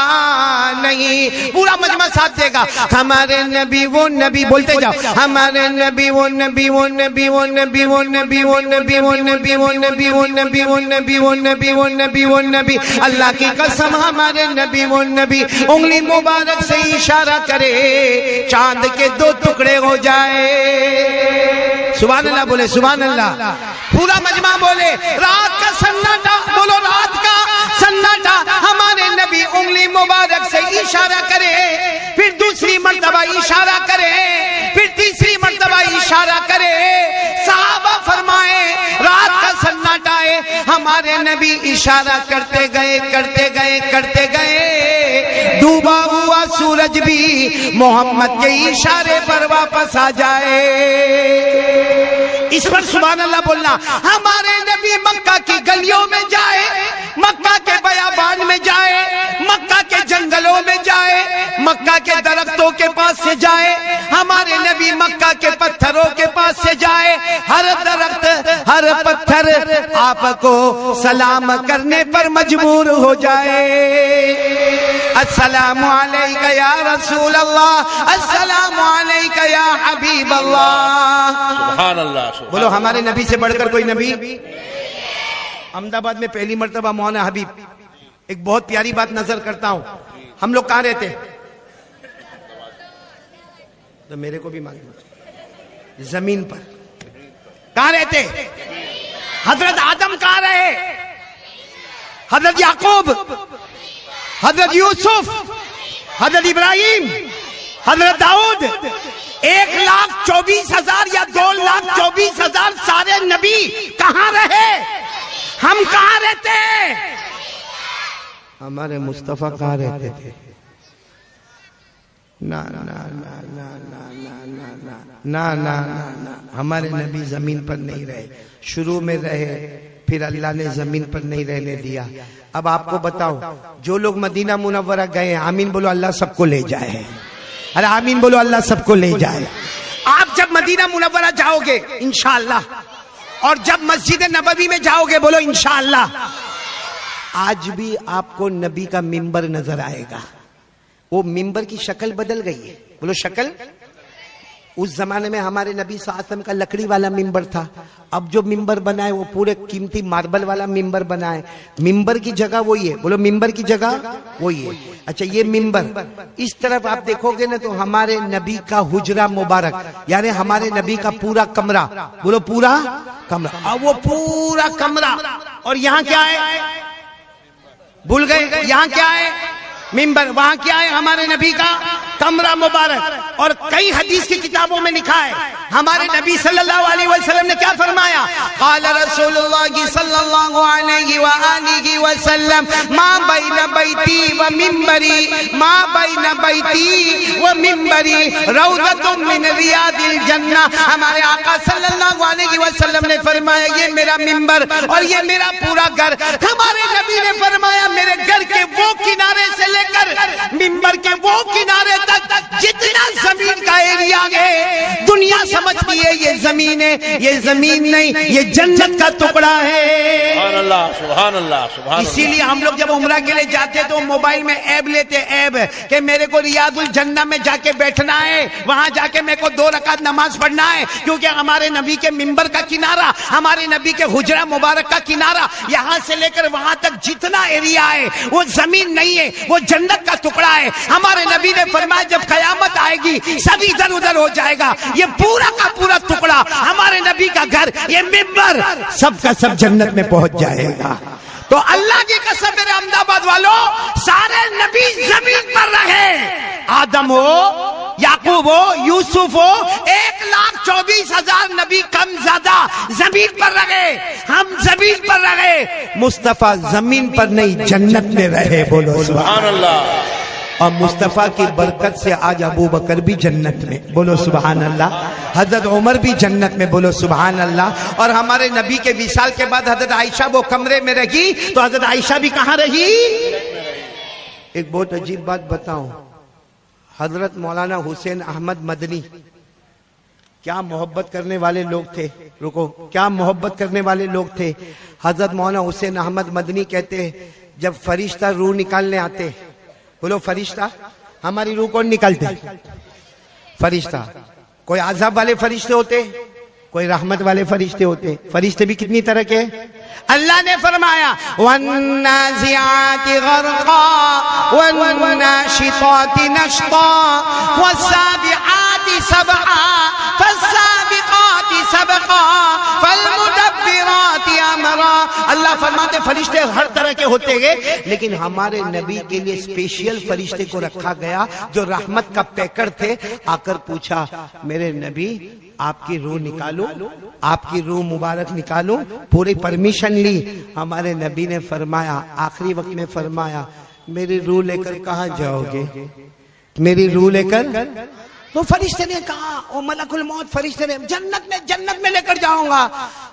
نہیں، پورا مجمع ساتھ دے گا، ہمارے نبی وہ نبی، بولتے جاؤ، ہمارے نبی وہ نبی وہ نبی وہ نبی وہ نبی وہ نبی وہ نبی وہ نبی وہ نبی وہ نبی وہ نبی وہ نبی وہ نبی، اللہ کی قسم ہمارے نبی وہ نبی، انگلی مبارک سے اشارہ کرے چاند کے 2 ٹکڑے ہو جائے، سبحان اللہ بولے، سبحان اللہ، پورا مجمع بولے، رات کا سناٹا، بولو رات کا سناٹا، ہمارے نبی انگلی مبارک سے اشارہ کرے، پھر دوسری مرتبہ اشارہ کرے، پھر تیسری مرتبہ اشارہ کرے، صحابہ فرمائے رات کا سناٹا ہے، ہمارے نبی اشارہ کرتے گئے کرتے گئے کرتے گئے، ڈوبا ہوا سورج بھی محمد کے اشارے پر واپس آ جائے، اس پر سبحان اللہ بولنا، ہمارے نبی مکہ کی گلیوں میں جائے، مکہ کے بیابان میں جائے، مکہ کے جنگلوں میں جائے، مکہ کے درختوں کے پاس سے جائے، ہمارے نبی مکہ کے پتھروں کے پاس سے جائے، ہر درخت ہر پتھر آپ کو سلام کرنے پر مجبور ہو جائے، السلام علیکہ یا رسول اللہ، السلام علیکہ یا حبیب اللہ، سبحان اللہ، بولو ہمارے نبی سے بڑھ کر کوئی نبی۔ احمد آباد میں پہلی مرتبہ مولانا حبیب، ایک بہت پیاری بات نظر کرتا ہوں، ہم لوگ کہاں رہتے؟ تو میرے کو بھی معلوم، زمین پر کہاں رہتے؟ حضرت آدم کہاں رہے؟ حضرت یعقوب، حضرت یوسف، حضرت ابراہیم، حضرت داؤد، 1,24,000 یا 2,24,000 سارے نبی کہاں رہے؟ ہم کہاں رہتے ہیں؟ ہمارے مصطفیٰ کہاں رہتے تھے؟ نا نا نا نا نا نا نا نا نا نا، ہمارے نبی زمین پر نہیں رہے، شروع میں رہے، پھر اللہ نے زمین پر نہیں رہنے دیا۔ اب آپ کو بتاؤ، جو لوگ مدینہ منورہ گئے، آمین بولو، اللہ سب کو لے جائے، ارے آمین بولو، اللہ سب کو لے جائے۔ آپ جب مدینہ منورہ جاؤ گے انشاءاللہ، اور جب مسجد نبوی میں جاؤ گے، بولو انشاءاللہ، آج بھی آپ کو نبی کا منبر نظر آئے گا، وہ منبر کی شکل بدل گئی ہے، بولو شکل۔ اس زمانے میں ہمارے نبی صلی اللہ علیہ وسلم کا لکڑی والا منبر تھا، اب جو منبر بنا ہے وہ پورے قیمتی ماربل والا منبر بنا ہے، منبر کی جگہ وہی ہے، بولو منبر کی جگہ وہی ہے۔ اچھا یہ منبر، اس طرف آپ دیکھو گے نا تو ہمارے نبی کا حجرہ مبارک، یعنی ہمارے نبی کا پورا کمرہ، بولو پورا کمرہ، اور وہ پورا کمرہ، اور یہاں کیا ہے؟ بھول گئے، یہاں کیا ہے؟ منبر، وہاں کیا ہے؟ ہمارے نبی کا کمرہ مبارک، اور کئی حدیث کی کتابوں میں لکھا ہے ہمارے نبی صلی اللہ علیہ وسلم نے کیا فرمایا؟ قال رسول اللہ صلی اللہ علیہ وآلہ وسلم ما بین بیتی و منبری، ما بین بیتی و منبری روضۃ من ریاض الجنہ۔ ہمارے آقا صلی اللہ علیہ وسلم نے فرمایا یہ میرا منبر اور یہ میرا پورا گھر۔ ہمارے نبی نے فرمایا میرے گھر کے وہ کنارے سے لے کر منبر کے وہ کنارے تک جتنا زمین کا ایریا ہے دنیا سمجھتی ہے یہ زمین ہے، یہ زمین نہیں، یہ جنت کا ٹکڑا ہے۔ سبحان اللہ سبحان اللہ سبحان اللہ۔ اسی لیے ہم لوگ جب عمرہ کے لیے جاتے تو موبائل میں ایب لیتے، ایب کہ میرے کو ریاض الجنہ میں جا کے بیٹھنا ہے، وہاں جا کے میرے کو 2 رکعت نماز پڑھنا ہے، کیونکہ ہمارے نبی کے منبر کا کنارہ، ہمارے نبی کے حجرہ مبارک کا کنارہ، یہاں سے لے کر وہاں تک جتنا ایریا ہے وہ زمین نہیں ہے، وہ جنت کا ٹکڑا ہے۔ ہمارے نبی نے فرمایا جب قیامت آئے گی سب ادھر ادھر ہو جائے گا، یہ پورا کا پورا ٹکڑا ہمارے نبی کا گھر، یہ منبر سب کا سب جنت میں پہنچ جائے گا۔ تو اللہ کی قسم میرے احمد آباد والوں، سارے نبی زمین پر رہے، آدم ہو، یعقوب ہو، یوسف ہو، 1,24,000 نبی کم زیادہ زمین پر رہے، ہم زمین پر رہے، مصطفیٰ زمین پر نہیں جنت میں رہے۔ بولو سبحان اللہ۔ اور مصطفیٰ کی برکت سے آج ابو بکر بھی جنت میں، بولو سبحان اللہ، حضرت عمر بھی جنت میں، بولو سبحان اللہ۔ اور ہمارے نبی کے وصال کے بعد حضرت عائشہ وہ کمرے میں رہی تو حضرت عائشہ بھی کہاں رہی؟ ایک بہت عجیب بات بتاؤں، حضرت مولانا حسین احمد مدنی کیا محبت کرنے والے لوگ تھے، رکو، کیا محبت کرنے والے لوگ تھے۔ حضرت مولانا حسین احمد مدنی کہتے جب فرشتہ روح نکالنے آتے، بولو فرشتہ، ہماری روح کون نکالتے؟ فرشتہ۔ کوئی عذاب والے فرشتے ہوتے، کوئی رحمت والے فرشتے ہوتے۔ فرشتے بھی کتنی طرح کے؟ اللہ نے فرمایا وَالنَّازِعَاتِ غَرْقًا وَالنَّاشِطَاتِ نَشْطًا وَالسَّابِحَاتِ سَبْحًا فَالسَّابِقَاتِ سَبْقًا فَالْمُدَبِّرَاتِ أَمْرًا۔ اللہ فرماتے فرشتے ہر طرح کے ہوتے گئے، لیکن ہمارے نبی کے لیے اسپیشل فرشتے کو رکھا گیا جو رحمت کا پیکر تھے۔ آ کر پوچھا میرے نبی آپ کی روح نکالو، آپ کی روح مبارک نکالو، پوری پرمیشن لی۔ ہمارے نبی نے فرمایا، آخری وقت میں فرمایا میری روح لے کر کہاں جاؤ گے؟ میری روح لے کر؟ تو فرشتے نے کہا او ملک الموت، فرشتے نے جنت میں لے کر جاؤں گا۔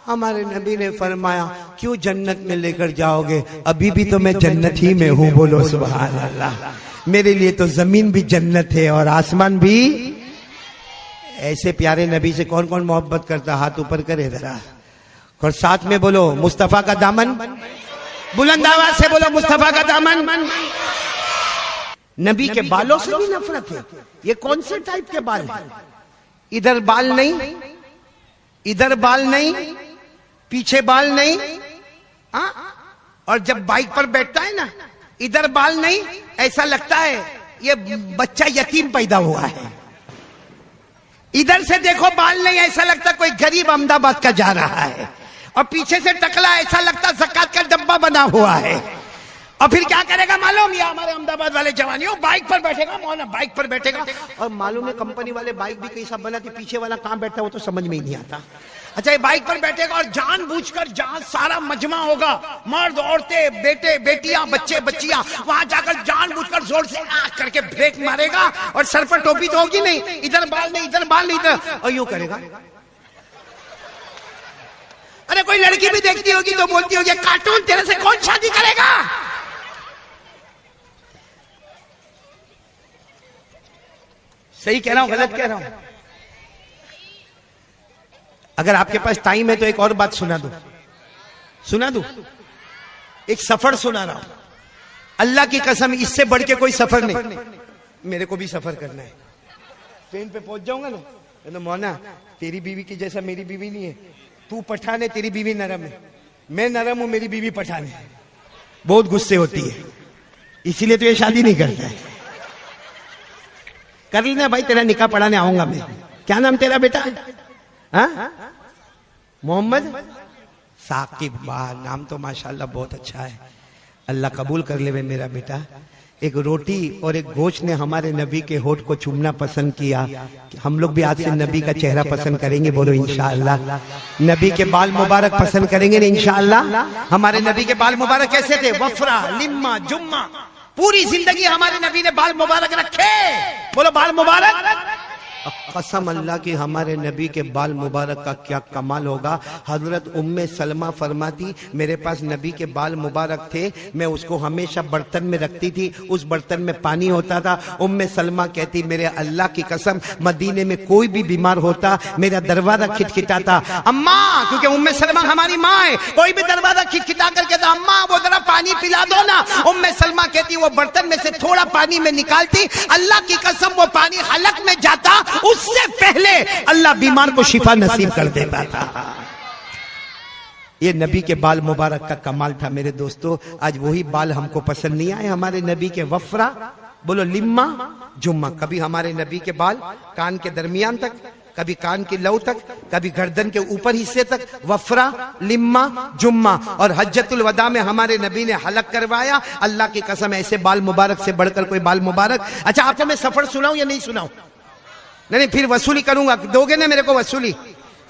ہمارے نبی نے فرمایا کیوں جنت میں لے کر جاؤ گے؟ ابھی بھی تو میں جنت ہی میں ہوں، بولو سبحان اللہ۔ میرے لیے تو زمین بھی جنت ہے اور آسمان بھی۔ ایسے پیارے نبی سے کون کون محبت کرتا؟ ہاتھ اوپر کرے ذرا، اور ساتھ میں بولو مصطفیٰ کا دامن، بلند آواز سے بولو مصطفیٰ کا دامن۔ نبی کے بالوں سے بھی نفرت ہے۔ یہ کون سے ٹائپ کے بال ہیں؟ ادھر بال نہیں، ادھر بال نہیں، پیچھے بال نہیں، اور جب بائک پر بیٹھتا ہے نا ادھر بال نہیں، ایسا لگتا ہے یہ بچہ یتیم پیدا ہوا ہے۔ ادھر سے دیکھو بال نہیں، ایسا لگتا کوئی غریب احمد آباد کا جا رہا ہے، اور پیچھے سے ٹکلا ایسا لگتا زکات کا ڈبہ بنا ہوا ہے۔ اور پھر کیا کرے گا معلوم؟ یہ ہمارے احمد آباد والے جوانیوں بائک پر بیٹھے گا، مولانا بائک پر بیٹھے گا، اور معلوم ہے کمپنی والے بائک بھی کیسا بنا کہ پیچھے والا کہاں بیٹھا ہے وہ تو سمجھ میں ہی نہیں آتا۔ اچھا یہ بائک پر بیٹھے گا اور جان بوجھ کر جہاں سارا مجمع ہوگا، مرد عورتیں بیٹے بیٹیاں بچے بچیاں، وہاں جا کر جان بوجھ کر زور سے آنکھ کر کے بریک مارے گا، اور سر پر ٹوپی تو ہوگی نہیں، ادھر بال نہیں ادھر بال نہیں ادھر، اور یوں کرے گا۔ ارے کوئی لڑکی بھی دیکھتی ہوگی تو بولتی ہوگی کارٹون تیرے سے کون شادی کرے گا؟ صحیح کہہ رہا ہوں غلط کہہ رہا ہوں؟ اگر آپ کے پاس ٹائم ہے تو ایک اور بات سنا دوں، ایک سفر سنا رہا ہوں، اللہ کی قسم اس سے بڑھ کے کوئی سفر نہیں۔ میرے کو بھی سفر کرنا ہے، ٹرین پہ پہنچ جاؤں گا نا، مونا تیری بیوی کی جیسا میری بیوی نہیں ہے، تو پٹھان ہے تیری بیوی نرم ہے، میں نرم ہوں میری بیوی پٹھان ہے، بہت غصے ہوتی ہے، اسی لیے تو یہ شادی نہیں کرتا ہے۔ کر لینا بھائی، تیرا نکاح پڑھانے آؤں گا میں۔ کیا نام تیرا بیٹا؟ محمد ثاقب، نام تو ماشاءاللہ بہت اچھا ہے۔ اللہ قبول کر لے میرا بیٹا. ایک روٹی اور ایک گوشت نے ہمارے نبی کے ہونٹ کو چومنا پسند کیا. ہم لوگ بھی آج سے نبی کا چہرہ پسند کریں گے. بولو انشاءاللہ. نبی کے بال مبارک پسند کریں گے انشاءاللہ. ہمارے نبی کے بال مبارک کیسے تھے؟ وفرا، لما، جمعہ. پوری زندگی ہمارے نبی نے بال مبارک رکھے. بولو بال مبارک. قسم اللہ کی ہمارے نبی کے بال مبارک کا کیا کمال ہوگا. حضرت ام سلمہ فرماتی میرے پاس نبی کے بال مبارک تھے، میں اس کو ہمیشہ برتن میں رکھتی تھی، اس برتن میں پانی ہوتا تھا. ام سلمہ کہتی میرے اللہ کی قسم مدینے میں کوئی بھی بیمار ہوتا میرا دروازہ کھٹکھٹاتا. اماں، کیونکہ ام سلمہ ہماری ماں ہے، کوئی بھی دروازہ کھٹکھٹا کر کہتا اماں وہ ذرا پانی پلا دو نا. ام سلمہ کہتی وہ برتن میں سے تھوڑا پانی میں نکالتی، اللہ کی قسم وہ پانی حلق میں جاتا، اس سے پہلے اللہ بیمار کو شفا نصیب کر دیتا تھا. یہ نبی کے بال مبارک کا کمال تھا میرے دوستو. آج وہی بال ہم کو پسند نہیں آئے. ہمارے نبی کے وفرا، بولو لما، جمعہ. کبھی ہمارے نبی کے بال کان کے درمیان تک، کبھی کان کی لو تک، کبھی گردن کے اوپر حصے تک. وفرا، لما، جمعہ. اور حجت الوداع میں ہمارے نبی نے حلق کروایا. اللہ کی قسم ایسے بال مبارک سے بڑھ کر کوئی بال مبارک. اچھا آپ کو میں سفر سناؤں یا نہیں سناؤں؟ نہیں پھر وصولی کروں گا. دو گے نا میرے کو وصولی؟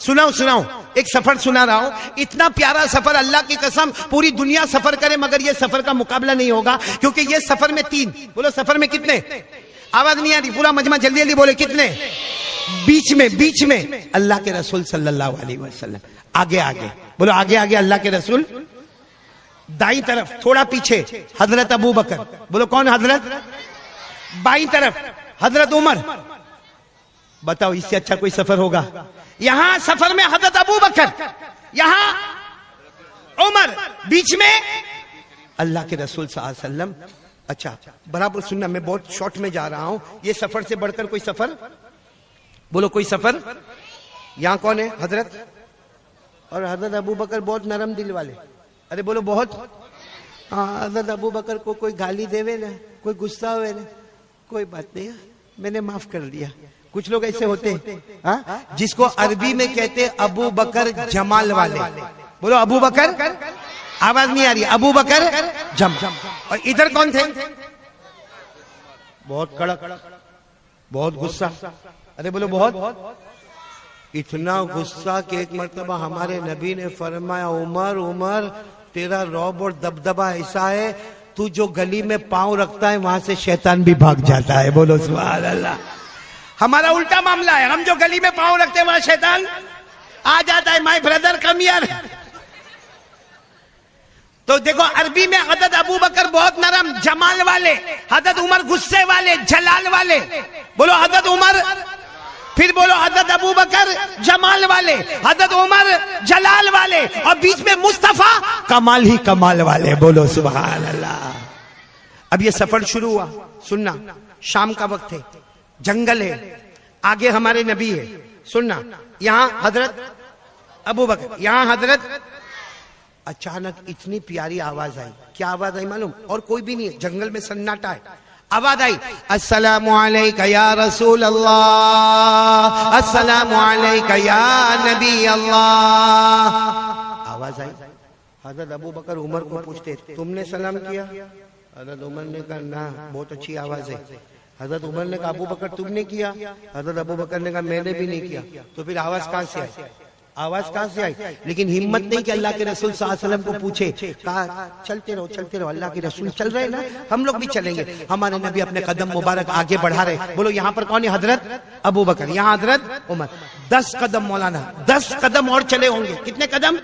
سناؤں. ایک سفر سنا رہا ہوں. اتنا پیارا سفر، اللہ کی قسم پوری دنیا سفر کرے مگر یہ سفر کا مقابلہ نہیں ہوگا. کیونکہ یہ سفر میں 3، بولو سفر میں کتنے؟ آواز نہیں آ رہی. پورا مجمع جلدی جلدی بولے کتنے؟ بیچ میں اللہ کے رسول صلی اللہ علیہ وسلم. آگے بولو آگے اللہ کے رسول. دائیں طرف تھوڑا پیچھے حضرت ابو بکر. بولو کون حضرت؟ بائیں طرف حضرت عمر. بتاؤ اس سے اچھا کوئی سفر ہوگا؟ یہاں سفر میں حضرت ابو بکر، یہاں عمر، بیچ میں اللہ کے رسول صلی اللہ علیہ وسلم. اچھا برابر سننا، میں بہت شارٹ میں جا رہا ہوں. یہ سفر سے بڑھ کر کوئی سفر؟ بولو کوئی سفر. یہاں کون ہے؟ حضرت. اور حضرت ابو بکر بہت نرم دل والے. ارے بولو بہت. حضرت ابو بکر کو کوئی گالی دے نا، کوئی غصہ ہوئے نا، کوئی بات نہیں، میں نے معاف کر دیا. کچھ لوگ ایسے ہوتے ہیں جس کو عربی میں کہتے ابو بکر جمال والے. بولو ابو بکر. آواز نہیں آ رہی. ابو بکر جمال. اور ادھر کون تھے؟ بہت کڑک، بہت غصہ. ارے بولو بہت. اتنا غصہ کہ ایک مرتبہ ہمارے نبی نے فرمایا عمر تیرا رعب اور دبدبہ ایسا ہے تو جو گلی میں پاؤں رکھتا ہے وہاں سے شیطان بھی بھاگ جاتا ہے. بولو سبحان اللہ. ہمارا الٹا معاملہ ہے. ہم جو گلی میں پاؤں رکھتے ہیں وہاں شیطان آ جاتا ہے. My brother come here. تو دیکھو عربی میں حضرت ابو بکر بہت نرم جمال والے، حضرت عمر غصے والے جلال والے. بولو حضرت عمر. پھر بولو حضرت ابو بکر جمال والے، حضرت عمر جلال والے، اور بیچ میں مصطفیٰ کمال ہی کمال والے. بولو سبحان اللہ. اب یہ سفر شروع ہوا. سننا، شام کا وقت ہے، جنگل ہے، آگے ہمارے نبی ہے. سننا، یہاں حضرت ابو بکر، یہاں حضرت. اچانک اتنی پیاری آواز آئی. کیا آواز آئی معلوم؟ اور کوئی بھی نہیں ہے، جنگل میں سناٹا ہے. آواز آئی السلام علیکہ یا رسول اللہ، السلام علیکہ یا نبی اللہ. آواز آئی. حضرت ابو بکر عمر کو پوچھتے تم نے سلام کیا؟ حضرت عمر نے کہا نہ. بہت اچھی آواز ہے. حضرت عمر نے کہا ابو بکر تم نے کیا؟ حضرت ابو بکر نے کہا میں نے بھی نہیں کیا. تو پھر آواز کہاں سے آئی؟ لیکن ہمت نہیں کہ اللہ کے رسول صلی اللہ علیہ وسلم کو پوچھے. کہا چلتے رہو اللہ کے رسول چل رہے نا، ہم لوگ بھی چلیں گے. ہمارے نبی اپنے قدم مبارک آگے بڑھا رہے. بولو یہاں پر کون ہے؟ حضرت ابو بکر، یہاں حضرت عمر. 10 قدم مولانا، 10 قدم اور چلے ہوں گے. کتنے قدم؟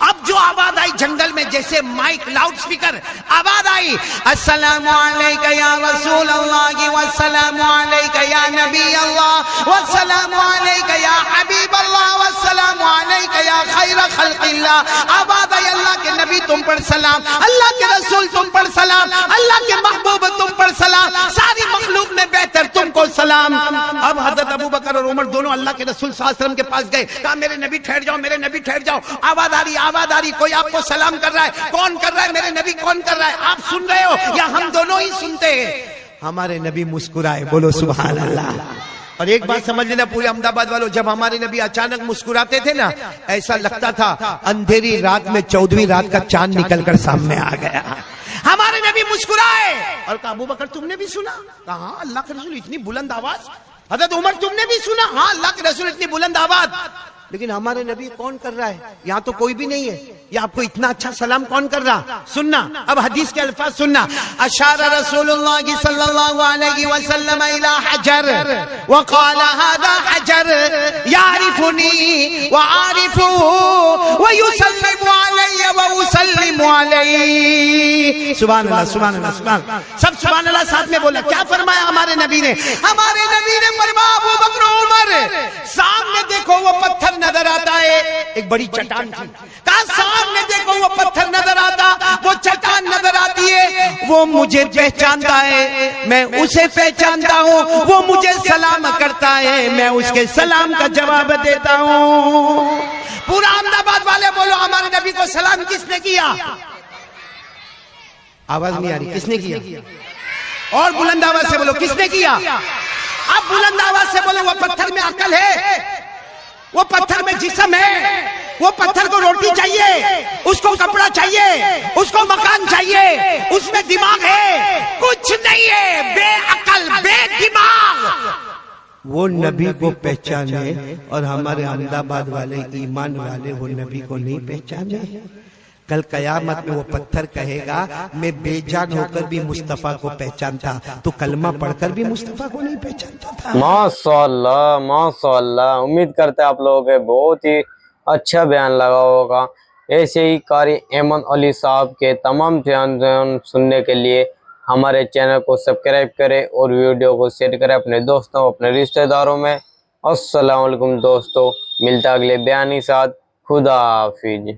اب جو آواز آئی جنگل میں جیسے مائک لاؤڈ سپیکر آواز آئی السلام علیکہ یا رسول اللہ والسلام علیکہ یا نبی اللہ والسلام علیکہ یا حبیب اللہ والسلام علیکہ یا خیر خلق اللہ. آواز آئی اللہ کے نبی تم پر سلام، اللہ کے رسول تم پر سلام، اللہ کے محبوب تم پر سلام، ساری مخلوق میں بہتر تم کو سلام. اب حضرت ابو بکر اور عمر دونوں اللہ کے رسول صلی اللہ علیہ وسلم کے پاس گئے. کہا میرے نبی ٹھہر جاؤ، میرے نبی ٹھہر جاؤ. آواز آ رہی کوئی آپ کو سلام کر رہا ہے. کون کر رہا ہے؟ میرے نبی کون کر رہا ہے؟ آپ سن رہے ہو یا ہم دونوں ہی سنتے ہیں؟ ہمارے نبی مسکرائے. بولو سبحان اللہ. اور ایک بات سمجھ لینا پورے احمد آباد والوں، جب ہمارے نبی اچانک مسکراتے تھے نا، ایسا لگتا تھا اندھیری رات میں 14ویں رات کا چاند نکل کر سامنے آ گیا۔ ہمارے نبی مسکرائے اور کہا ابو بکر تم نے بھی سنا؟ کہا ہاں اللہ کے رسول اتنی بلند آواز۔ حضرت عمر تم نے بھی سنا؟ ہاں اللہ کے رسول اتنی بلند آواز۔ لیکن ہمارے نبی کون کر رہا ہے؟ یہاں تو کوئی بھی نہیں ہے، یہ آپ کو اتنا اچھا سلام کون کر رہا؟ سننا اب حدیث کے الفاظ سننا۔ اشار رسول اللہ صلی اللہ علیہ وسلم الى حجر وقال هذا حجر يعرفني وعارفه ويسلم علي واسلم عليه۔ سبحان اللہ سبحان اللہ سبحان اللہ، سب سبحان اللہ ساتھ میں بولا۔ کیا فرمایا ہمارے نبی نے؟ ہمارے نبی نے فرمایا ابو بکر عمر سامنے دیکھو وہ پتھر نظر آتا ہے، ایک بڑی چٹان تھی، کہا سامنے دیکھو وہ پتھر نظر آتا، وہ چٹان نظر آتی ہے، وہ مجھے پہچانتا ہے، میں اسے پہچانتا ہوں، وہ مجھے سلام کرتا ہے، میں اس کے سلام کا جواب دیتا ہوں۔ پورا احمد آباد والے بولو ہمارے نبی کو سلام کس نے کیا؟ آواز نہیں آ رہی، کس نے کیا؟ اور بلند آواز سے بولو کس نے کیا؟ اب بلند آواز سے بولو وہ پتھر میں عقل ہے، وہ پتھر میں جسم ہے، وہ پتھر کو روٹی چاہیے، اس کو کپڑا چاہیے، اس کو مکان چاہیے، اس میں دماغ ہے، کچھ نہیں ہے، بے عقل بے دماغ۔ وہ نبی کو پہچانے اور ہمارے احمد آباد والے ایمان والے وہ نبی کو نہیں پہچانے۔ کل قیامت میں وہ پتھر کہے گا میں بے جان ہو کر بھی مصطفیٰ کو پہچانتا، تو کلمہ پڑھ کر بھی مصطفیٰ کو نہیں پہچانتا تھا۔ ماشاءاللہ ماشاءاللہ، امید کرتے ہیں آپ لوگوں کے بہت ہی اچھا بیان لگا ہوگا۔ ایسے ہی قاری ایمن علی صاحب کے تمام بیان سننے کے لیے ہمارے چینل کو سبسکرائب کریں اور ویڈیو کو شیئر کریں اپنے دوستوں اپنے رشتہ داروں میں۔ السلام علیکم دوستو، ملتا اگلے بیان کے ساتھ، خدا حافظ۔